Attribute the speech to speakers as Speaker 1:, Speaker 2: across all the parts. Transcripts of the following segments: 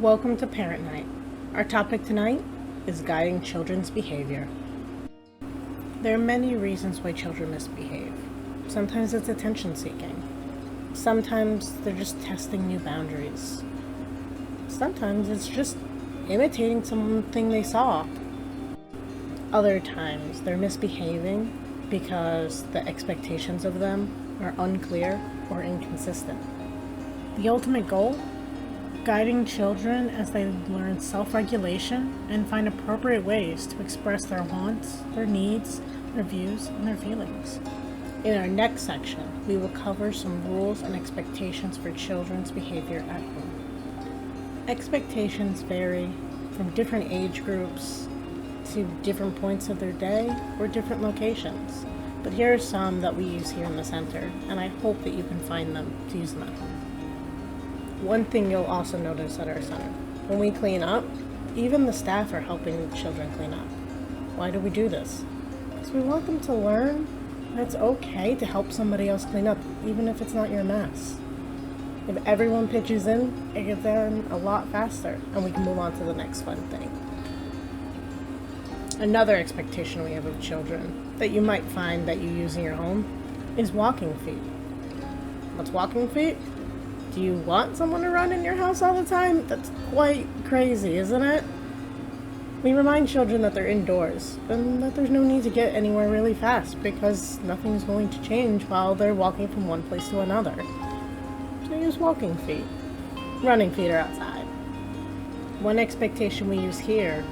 Speaker 1: Welcome to Parent Night. Our topic tonight is guiding children's behavior. There are many reasons why children misbehave. Sometimes it's attention seeking. Sometimes they're just testing new boundaries. Sometimes it's just imitating something they saw. Other times they're misbehaving because the expectations of them are unclear or inconsistent. The ultimate goal? Guiding children as they learn self-regulation and find appropriate ways to express their wants, their needs, their views, and their feelings. In our next section, we will cover some rules and expectations for children's behavior at home. Expectations vary from different age groups to different points of their day or different locations, but here are some that we use here in the center, and I hope that you can find them to use them at home. One thing you'll also notice at our center, when we clean up, even the staff are helping the children clean up. Why do we do this? Because we want them to learn that it's okay to help somebody else clean up, even if it's not your mess. If everyone pitches in, it gets done a lot faster, and we can move on to the next fun thing. Another expectation we have of children that you might find that you use in your home is walking feet. What's walking feet? Do you want someone to run in your house all the time? That's quite crazy, isn't it? We remind children that they're indoors and that there's no need to get anywhere really fast because nothing's going to change while they're walking from one place to another. So use walking feet. Running feet are outside. One expectation we use here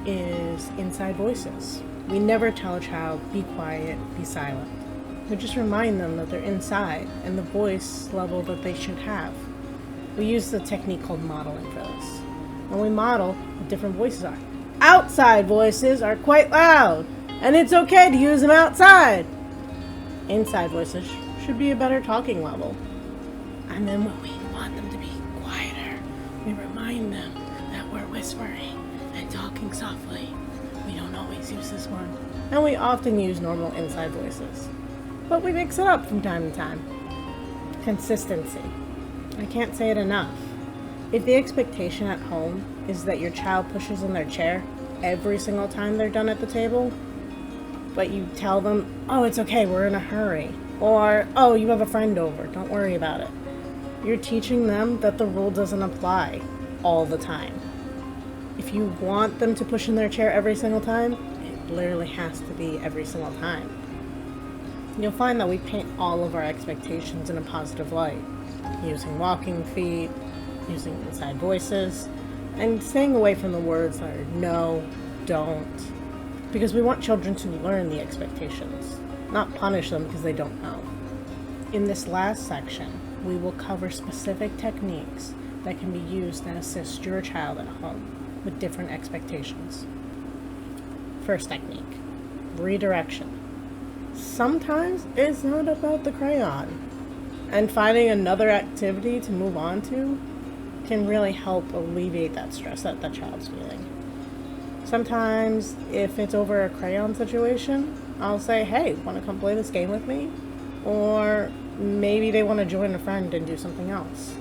Speaker 1: is inside voices. We never tell a child, be quiet, be silent. We just remind them that they're inside and the voice level that they should have. We use the technique called modeling for this. When we model, what different voices are. Outside voices are quite loud, and it's okay to use them outside. Inside voices should be a better talking level. And then when we want them to be quieter, we remind them that we're whispering and talking softly. We don't always use this one. And we often use normal inside voices. But we mix it up from time to time. Consistency. I can't say it enough. If the expectation at home is that your child pushes in their chair every single time they're done at the table, but you tell them, oh, it's okay, we're in a hurry, or, oh, you have a friend over, don't worry about it, you're teaching them that the rule doesn't apply all the time. If you want them to push in their chair every single time, it literally has to be every single time. You'll find that we paint all of our expectations in a positive light, using walking feet, using inside voices, and staying away from the words that are no, don't, because we want children to learn the expectations, not punish them because they don't know. In this last section, we will cover specific techniques that can be used to assist your child at home with different expectations. First technique, redirection. Sometimes it's not about the crayon, and finding another activity to move on to can really help alleviate that stress that the child's feeling. Sometimes if it's over a crayon situation, I'll say, hey, want to come play this game with me? Or maybe they want to join a friend and do something else.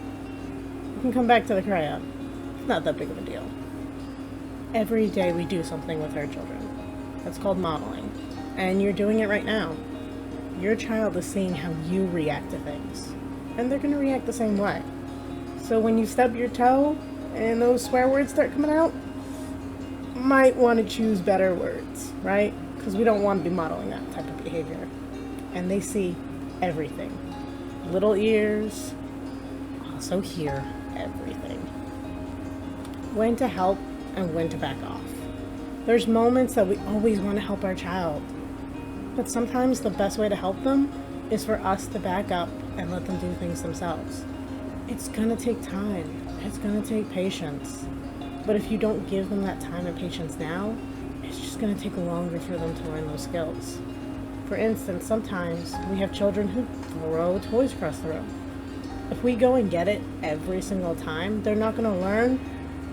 Speaker 1: You can come back to the crayon. It's not that big of a deal. Every day we do something with our children. That's called modeling. And you're doing it right now. Your child is seeing how you react to things, and they're going to react the same way. So when you stub your toe and those swear words start coming out, you might want to choose better words, right? Because we don't want to be modeling that type of behavior. And they see everything. Little ears also hear everything. When to help and when to back off. There's moments that we always want to help our child. But sometimes the best way to help them is for us to back up and let them do things themselves. It's gonna take time. It's gonna take patience. But if you don't give them that time and patience now, it's just gonna take longer for them to learn those skills. For instance, sometimes we have children who throw toys across the room. If we go and get it every single time, they're not gonna learn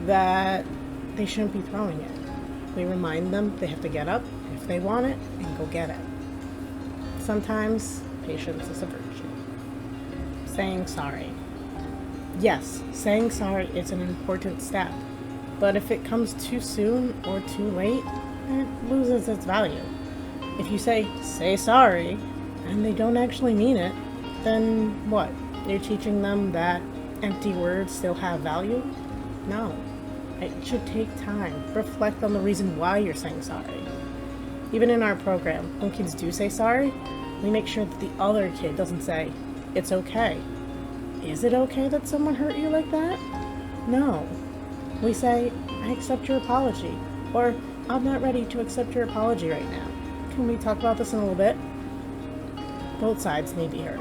Speaker 1: that they shouldn't be throwing it. We remind them they have to get up if they want it and go get it. Sometimes patience is a virtue. Saying sorry. Yes, saying sorry is an important step, but if it comes too soon or too late, it loses its value. If you say sorry, and they don't actually mean it, then what? You're teaching them that empty words still have value? No. It should take time. Reflect on the reason why you're saying sorry. Even in our program, when kids do say sorry, we make sure that the other kid doesn't say, "It's okay." Is it okay that someone hurt you like that? No. We say, "I accept your apology," or "I'm not ready to accept your apology right now. Can we talk about this in a little bit?" Both sides need to be heard.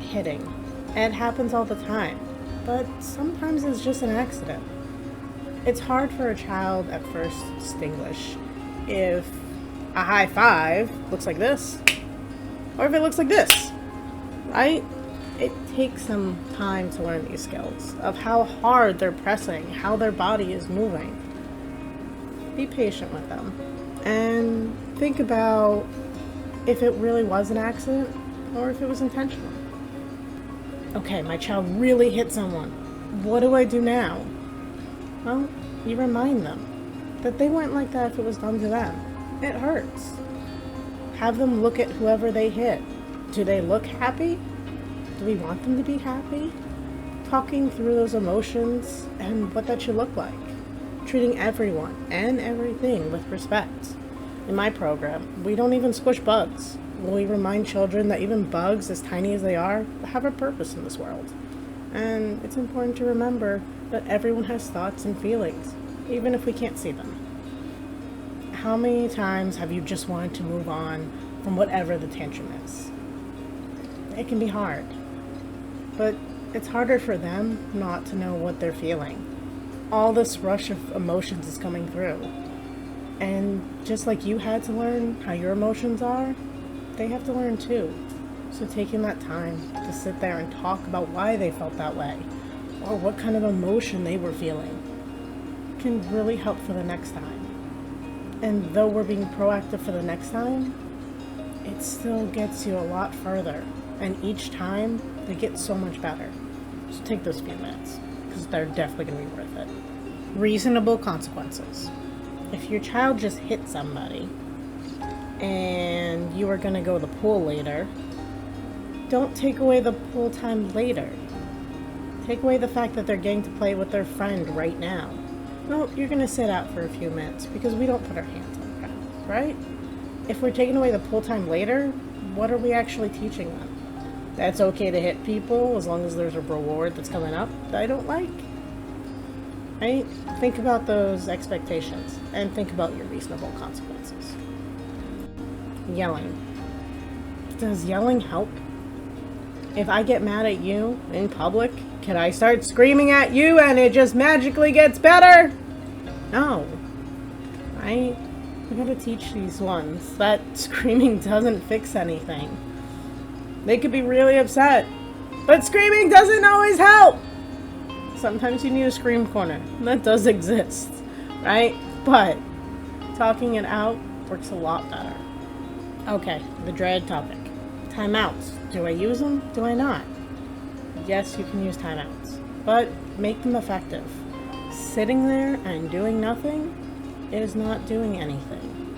Speaker 1: Hitting. It happens all the time, but sometimes it's just an accident. It's hard for a child at first to distinguish if a high five looks like this or if it looks like this, right? It takes some time to learn these skills of how hard they're pressing, how their body is moving. Be patient with them and think about if it really was an accident or if it was intentional. Okay, my child really hit someone. What do I do now? Well, you remind them that they weren't like that if it was done to them. It hurts. Have them look at whoever they hit. Do they look happy? Do we want them to be happy? Talking through those emotions and what that should look like. Treating everyone and everything with respect. In my program, we don't even squish bugs. We remind children that even bugs, as tiny as they are, have a purpose in this world. And it's important to remember that everyone has thoughts and feelings, even if we can't see them. How many times have you just wanted to move on from whatever the tantrum is? It can be hard, but it's harder for them not to know what they're feeling. All this rush of emotions is coming through. And just like you had to learn how your emotions are, they have to learn too. So taking that time to sit there and talk about why they felt that way, or what kind of emotion they were feeling, can really help for the next time. And though we're being proactive for the next time, it still gets you a lot further. And each time, they get so much better. So take those few minutes, because they're definitely going to be worth it. Reasonable consequences. If your child just hit somebody, and you are going to go to the pool later, don't take away the pool time later. Take away the fact that they're getting to play with their friend right now. No, you're going to sit out for a few minutes because we don't put our hands on the ground, right? If we're taking away the pool time later, what are we actually teaching them? That's okay to hit people as long as there's a reward that's coming up that I don't like. Right? Think about those expectations and think about your reasonable consequences. Yelling. Does yelling help? If I get mad at you in public, can I start screaming at you and it just magically gets better? No. Right? We gotta teach these ones that screaming doesn't fix anything. They could be really upset, but screaming doesn't always help. Sometimes you need a scream corner. That does exist, right? But talking it out works a lot better. Okay, the dreaded topic. Timeouts. Do I use them? Do I not? Yes, you can use timeouts, but make them effective. Sitting there and doing nothing is not doing anything.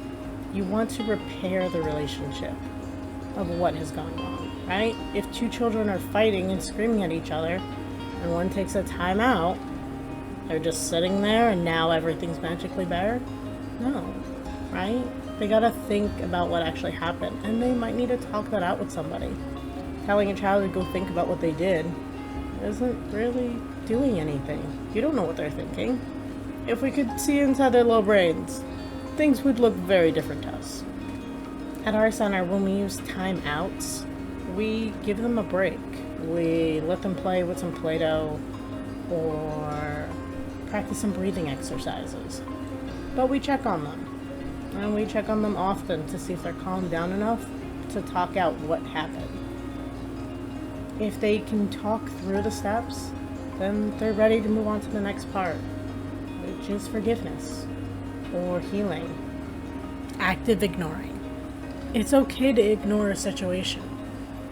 Speaker 1: You want to repair the relationship of what has gone wrong, right? If two children are fighting and screaming at each other, and one takes a timeout, they're just sitting there and now everything's magically better? No, right? They gotta think about what actually happened, and they might need to talk that out with somebody. Telling a child to go think about what they did isn't really doing anything. You don't know what they're thinking. If we could see inside their little brains, things would look very different to us. At our center, when we use timeouts, we give them a break. We let them play with some Play-Doh or practice some breathing exercises. But we check on them. And we check on them often to see if they're calmed down enough to talk out what happened. If they can talk through the steps, then they're ready to move on to the next part, which is forgiveness or healing. Active ignoring. It's okay to ignore a situation,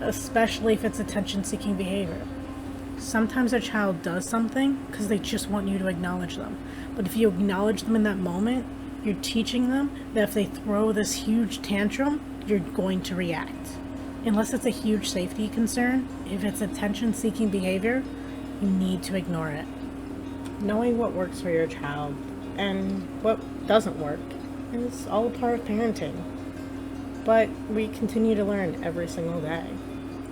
Speaker 1: especially if it's attention-seeking behavior. Sometimes a child does something because they just want you to acknowledge them. But if you acknowledge them in that moment, you're teaching them that if they throw this huge tantrum, you're going to react. Unless it's a huge safety concern, if it's attention-seeking behavior, you need to ignore it. Knowing what works for your child and what doesn't work is all part of parenting. But we continue to learn every single day.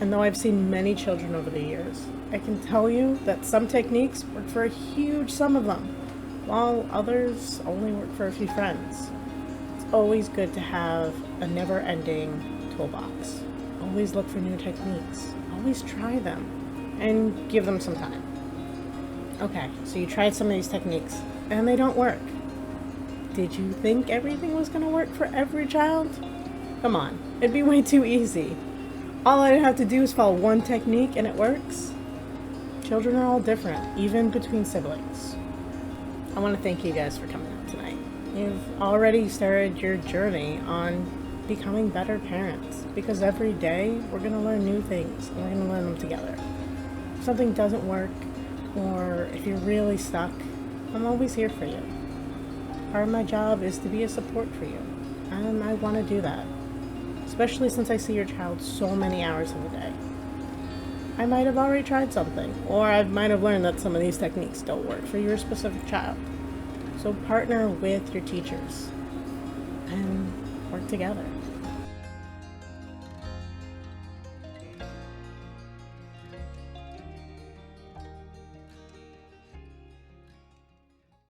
Speaker 1: And though I've seen many children over the years, I can tell you that some techniques work for a huge sum of them, while others only work for a few friends. It's always good to have a never-ending toolbox. Always look for new techniques. Always try them. And give them some time. Okay, so you tried some of these techniques, and they don't work. Did you think everything was going to work for every child? Come on, it'd be way too easy. All I have to do is follow one technique and it works. Children are all different, even between siblings. I want to thank you guys for coming out tonight. You've already started your journey on becoming better parents, because every day we're going to learn new things and we're going to learn them together. If something doesn't work, or if you're really stuck, I'm always here for you. Part of my job is to be a support for you, and I want to do that, especially since I see your child so many hours of the day. I might have already tried something, or I might have learned that some of these techniques don't work for your specific child. So partner with your teachers and work together.